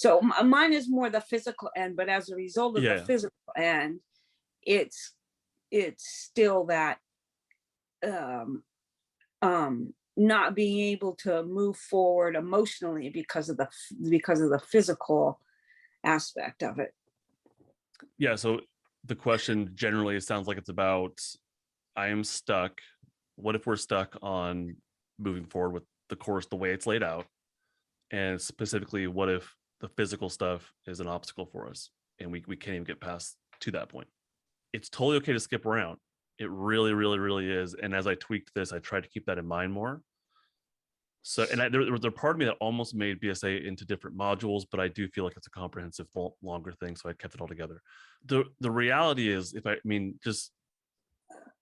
So mine is more the physical end, but as a result of the physical end, it's still that not being able to move forward emotionally because of the physical aspect of it. Yeah. So the question generally, it sounds like it's about, I am stuck. What if we're stuck on moving forward with the course the way it's laid out? And specifically, what if the physical stuff is an obstacle for us and we can't even get past to that point? It's totally okay to skip around. It really, really, really is. And as I tweaked this, I tried to keep that in mind more. So, and there was a part of me that almost made BSA into different modules, but I do feel like it's a comprehensive, longer thing. So I kept it all together. The reality is, just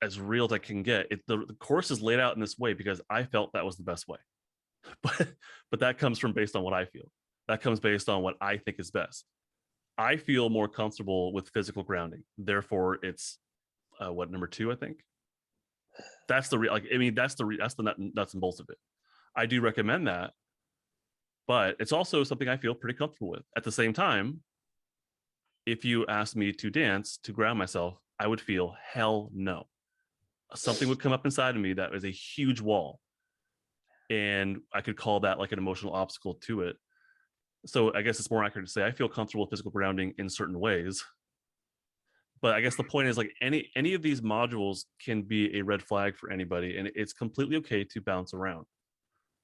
as real as I can get, the course is laid out in this way because I felt that was the best way. But that comes from based on what I feel. That comes based on what I think is best. I feel more comfortable with physical grounding. Therefore, it's number 2, I think. That's the that's the nuts and bolts of it. I do recommend that, but it's also something I feel pretty comfortable with. At the same time, if you asked me to dance to ground myself, I would feel hell no. Something would come up inside of me that was a huge wall, and I could call that like an emotional obstacle to it. So I guess it's more accurate to say I feel comfortable with physical grounding in certain ways. But I guess the point is, like, any of these modules can be a red flag for anybody, and it's completely okay to bounce around.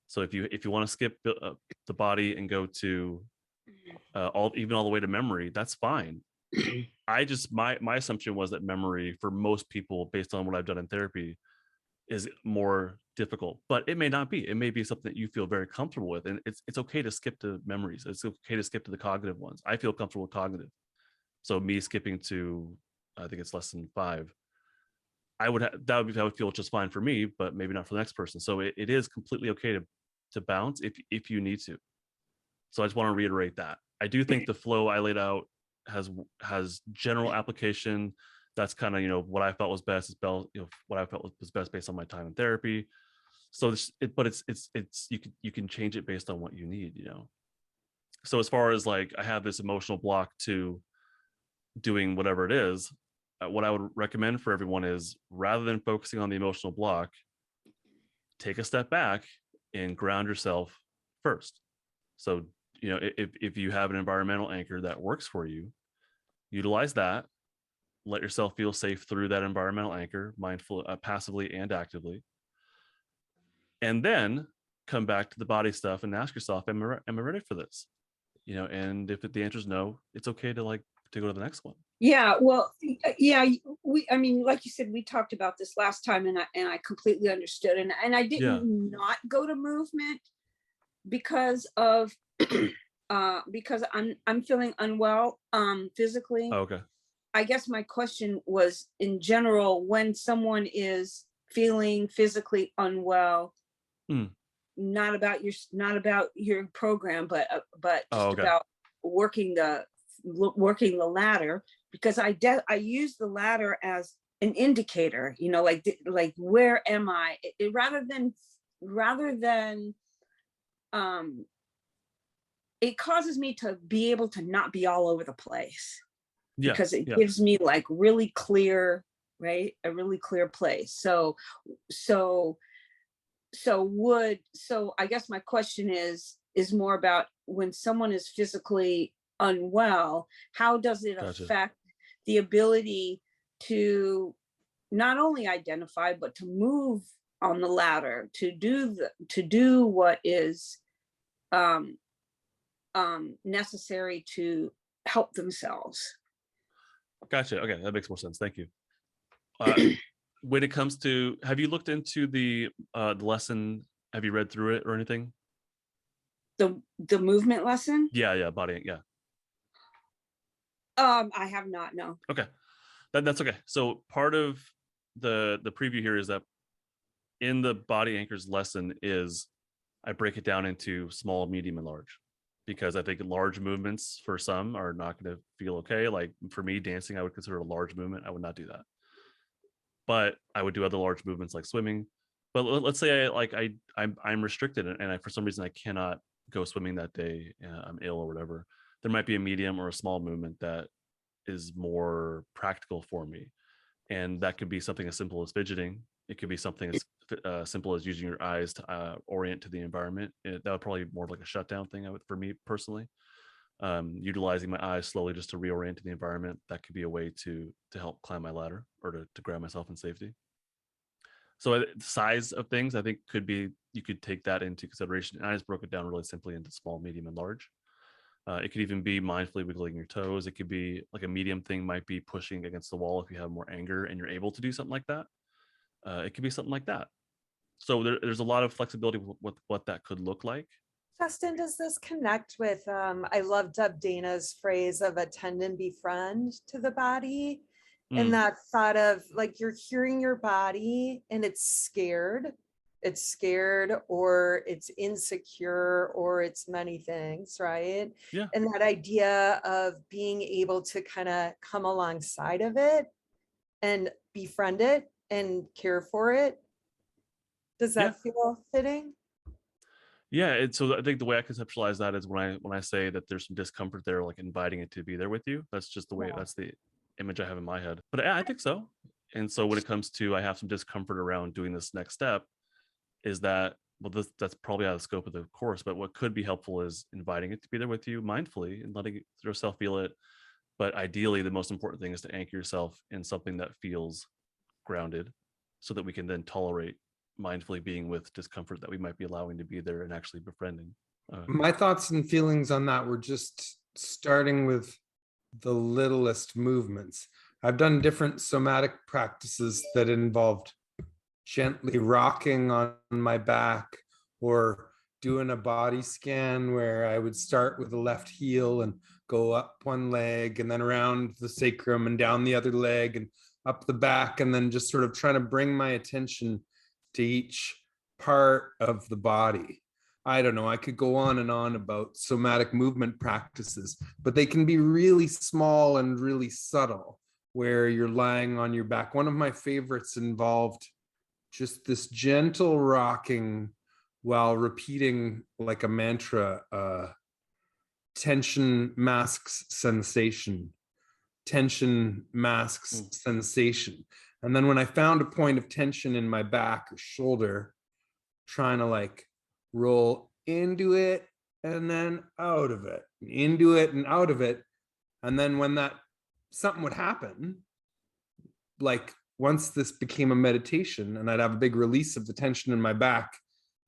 So if you want to skip the body and go to all the way to memory, that's fine. I just my assumption was that memory for most people, based on what I've done in therapy, is more difficult, but it may not be. It may be something that you feel very comfortable with, and it's okay to skip to memories. It's okay to skip to the cognitive ones. I feel comfortable with cognitive, so me skipping to, I think it's lesson 5, I would feel just fine for me, but maybe not for the next person. So it is completely okay to bounce if you need to. So I just want to reiterate that. I do think the flow I laid out has general application. That's kind of, what I felt was best is what I felt was best based on my time in therapy. So you can change it based on what you need. So as far as like, I have this emotional block to doing whatever it is, what I would recommend for everyone is, rather than focusing on the emotional block, take a step back and ground yourself first. So, if you have an environmental anchor that works for you, utilize that. Let yourself feel safe through that environmental anchor, passively and actively. And then come back to the body stuff and ask yourself, am I ready for this? And if the answer is no, it's okay to go to the next one. Yeah, well, yeah, like you said, we talked about this last time, and I completely understood, and I didn't not go to movement because of because I'm feeling unwell physically. Oh, okay. I guess my question was, in general, when someone is feeling physically unwell, not about your program, but just about working the ladder, because I use the ladder as an indicator, like where am I? Rather than it causes me to be able to not be all over the place, because it gives me like really clear, right? A really clear place. So I guess my question is more about, when someone is physically unwell, how does it affect the ability to not only identify, but to move on the ladder, to do what is necessary to help themselves? Gotcha. Okay, that makes more sense. Thank you. When it comes to, have you looked into the lesson? Have you read through it or anything? The movement lesson? Yeah, body, yeah. I have not, no. Okay, that's okay. So part of the preview here is that in the body anchors lesson is, I break it down into small, medium, and large, because I think large movements for some are not going to feel okay. Like for me, dancing, I would consider a large movement. I would not do that, but I would do other large movements like swimming. But let's say I'm restricted, and for some reason I cannot go swimming that day. I'm ill or whatever. there might be a medium or a small movement that is more practical for me. And that could be something as simple as fidgeting. It could be something as simple as using your eyes to orient to the environment. That would probably be more of like a shutdown thing for me personally. Utilizing my eyes slowly just to reorient to the environment. That could be a way to help climb my ladder or to grab myself in safety. So the size of things, I think, could be, you could take that into consideration. And I just broke it down really simply into small, medium, and large. It could even be mindfully wiggling your toes. It could be like a medium thing might be pushing against the wall if you have more anger and you're able to do something like that. It could be something like that. So there's a lot of flexibility with what that could look like. Justin, does this connect with, I loved Dana's phrase of attend and befriend to the body. And that thought of like, you're hearing your body and it's scared or it's insecure or it's many things, right? Yeah. And that idea of being able to kind of come alongside of it and befriend it and care for it. Does that feel fitting? Yeah, so I think the way I conceptualize that is when I say that there's some discomfort there, like inviting it to be there with you. That's just the way, that's the image I have in my head. But yeah, I think so. And so when it comes to, I have some discomfort around doing this next step, is that, well, that's probably out of the scope of the course, but what could be helpful is inviting it to be there with you mindfully and letting yourself feel it. But ideally, the most important thing is to anchor yourself in something that feels grounded so that we can then tolerate mindfully being with discomfort that we might be allowing to be there and actually befriending. My thoughts and feelings on that were just starting with the littlest movements. I've done different somatic practices that involved gently rocking on my back or doing a body scan where I would start with the left heel and go up one leg and then around the sacrum and down the other leg and up the back, and then just sort of trying to bring my attention to each part of the body. I don't know, I could go on and on about somatic movement practices, but they can be really small and really subtle where you're lying on your back. One of my favorites involved just this gentle rocking while repeating like a mantra, tension masks sensation, tension masks sensation. And then when I found a point of tension in my back or shoulder, trying to like roll into it and then out of it, into it and out of it. And then when that something would happen, like once this became a meditation and I'd have a big release of the tension in my back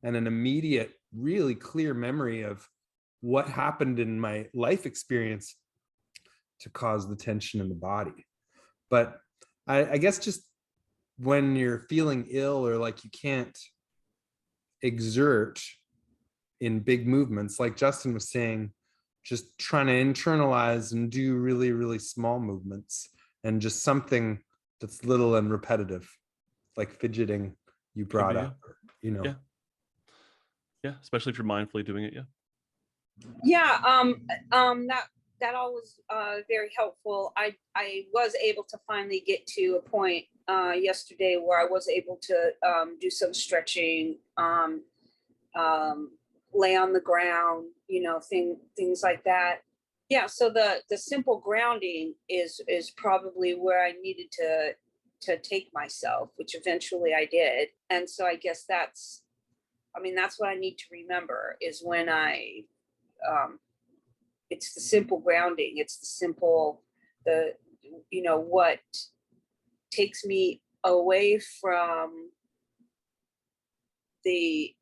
and an immediate, really clear memory of what happened in my life experience to cause the tension in the body. But I guess just when you're feeling ill or like you can't exert in big movements, like Justin was saying, just trying to internalize and do really, really small movements and just something that's little and repetitive, like fidgeting you brought up, you know. Yeah, especially if you're mindfully doing it. That all was very helpful. I was able to finally get to a point yesterday where I was able to do some stretching, lay on the ground, things like that. Yeah, so the simple grounding is probably where I needed to take myself, which eventually I did. And so I guess that's what I need to remember is when it's the simple grounding. It's the simple, what takes me away from the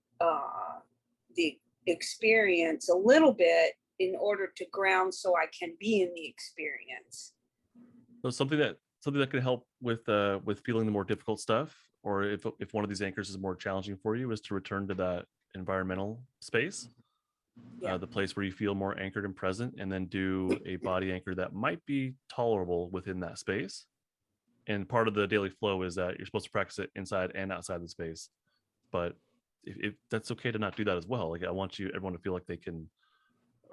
experience a little bit in order to ground so I can be in the experience. So something that can help with feeling the more difficult stuff, or if one of these anchors is more challenging for you, is to return to that environmental space. The place where you feel more anchored and present, and then do a body anchor that might be tolerable within that space. And part of the daily flow is that you're supposed to practice it inside and outside the space. But if that's okay to not do that as well. Like I want everyone to feel like they can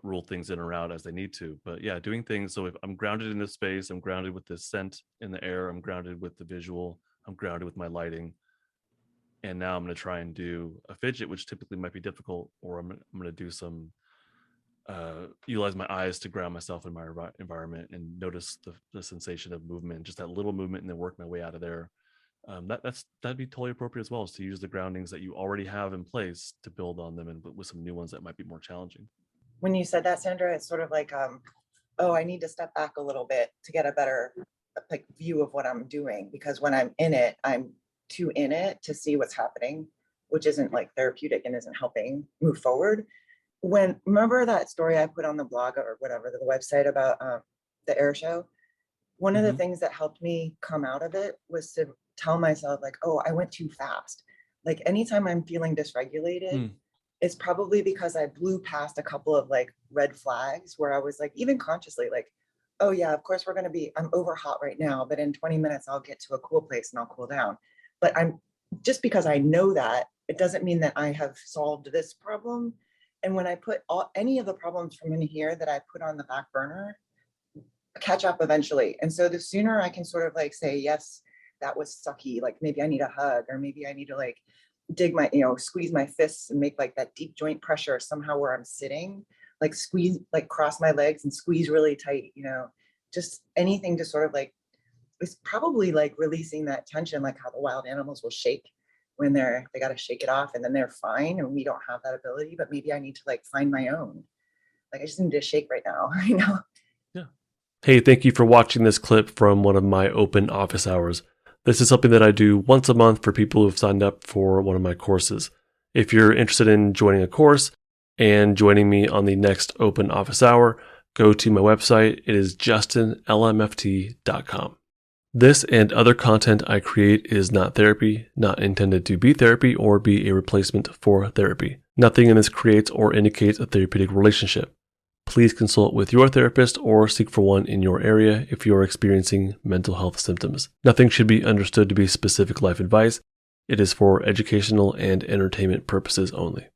rule things in or out as they need to. But yeah, doing things. So if I'm grounded in this space, I'm grounded with the scent in the air, I'm grounded with the visual, I'm grounded with my lighting. And now I'm going to try and do a fidget, which typically might be difficult, or I'm going to do some utilize my eyes to ground myself in my environment and notice the sensation of movement, just that little movement, and then work my way out of there. That'd be totally appropriate as well, is to use the groundings that you already have in place to build on them, and with some new ones that might be more challenging. When you said that, Sandra, it's sort of like, oh, I need to step back a little bit to get a better like view of what I'm doing, because when I'm in it, I'm too in it to see what's happening, which isn't like therapeutic and isn't helping move forward. Remember that story I put on the blog or whatever, the website about the air show? One of the things that helped me come out of it was to tell myself like, oh, I went too fast. Like anytime I'm feeling dysregulated, it's probably because I blew past a couple of like red flags where I was like, even consciously like, oh yeah, of course I'm over hot right now, but in 20 minutes I'll get to a cool place and I'll cool down. But just because I know that, it doesn't mean that I have solved this problem. And when I put any of the problems from in here that I put on the back burner, catch up eventually. And so the sooner I can sort of like say, yes, that was sucky. Like maybe I need a hug, or maybe I need to like dig my, squeeze my fists and make like that deep joint pressure somehow where I'm sitting, like squeeze, like cross my legs and squeeze really tight, just anything to sort of like, it's probably like releasing that tension, like how the wild animals will shake when they got to shake it off and then they're fine. And we don't have that ability, but maybe I need to like find my own. Like I just need to shake right now, Yeah. Hey, thank you for watching this clip from one of my open office hours. This is something that I do once a month for people who've signed up for one of my courses. If you're interested in joining a course and joining me on the next open office hour, go to my website. It is justinlmft.com. This and other content I create is not therapy, not intended to be therapy or be a replacement for therapy. Nothing in this creates or indicates a therapeutic relationship. Please consult with your therapist or seek for one in your area if you are experiencing mental health symptoms. Nothing should be understood to be specific life advice. It is for educational and entertainment purposes only.